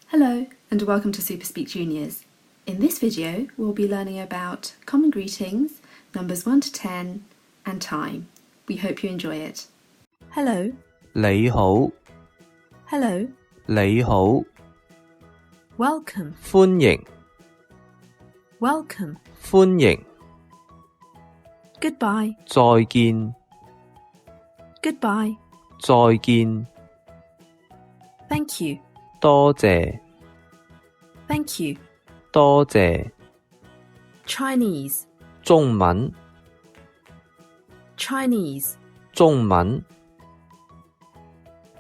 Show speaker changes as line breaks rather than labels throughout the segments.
Hello and welcome to Super.Speak.Juniors. In this video we'll be learning about common greetings, numbers 1 to 10 and time. We hope you enjoy it. Hello.
你好
Hello.
你好
Welcome.
歡迎
Welcome.
歡迎
Goodbye.
再見
Goodbye.
再見
Thank you.
多謝
Thank you.
多謝
Chinese.
中文
Chinese.
中文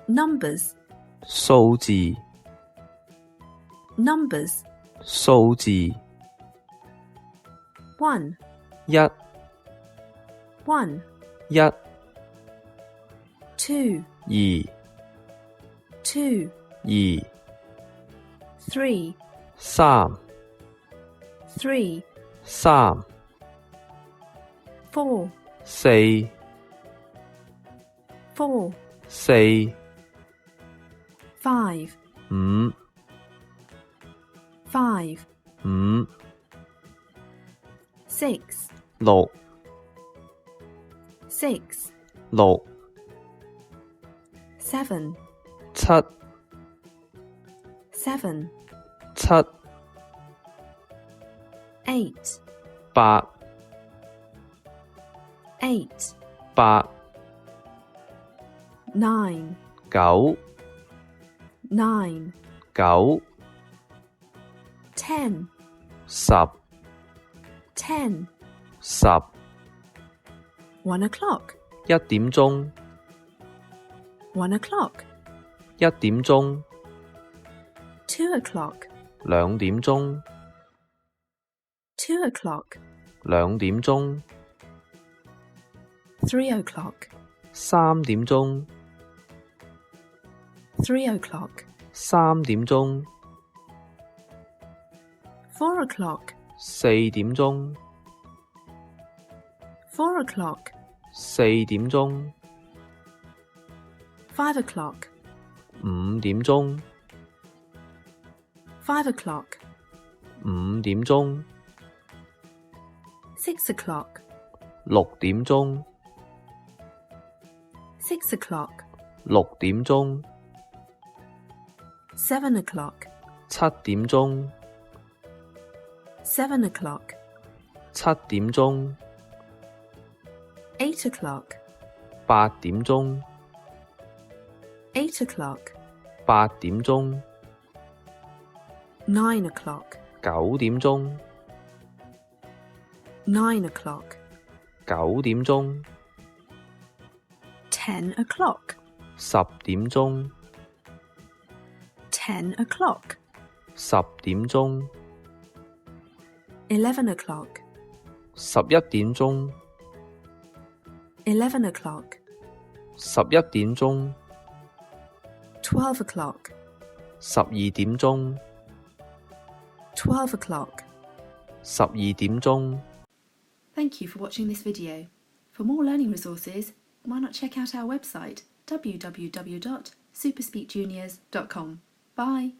Numbers.
數字
Numbers.
數字
1.
一
1.
一
2.
二
2.
二
3.
三
3.
三
4.
四
4.
四
5.
五
5.
五
6.
六
6.
六
7.
七
7.
七
8.
八
8.
八
9.
九
9.
九
10.
十
10.
十
1 o'clock.
一點鐘
1 o'clock.
一點鐘
2 o'clock.
兩點鐘
2 o'clock.
兩點鐘
3 o'clock.
三點鐘
3 o'clock.
三點鐘
4 o'clock.
四點鐘
4 o'clock.
四點鐘
5 o'clock.
五點鐘
5 o'clock.
五點鐘
6 o'clock.
六點鐘
6 o'clock.
六點鐘
7 o'clock.
七點鐘
7 o'clock.
七點鐘
8 o'clock.
八點鐘
8 o'clock.
八點鐘
9 o'clock.
九點鐘
9 o'clock.
九點鐘
10 o'clock.
十點鐘
10 o'clock.
十點鐘
11 o'clock.
十一點鐘
11 o'clock.
十一點鐘
12 o'clock.
十二點鐘
12 o'clock.
十二點鐘
Thank you for watching this video. For more learning resources, why not check out our website www.superspeakjuniors.com. Bye!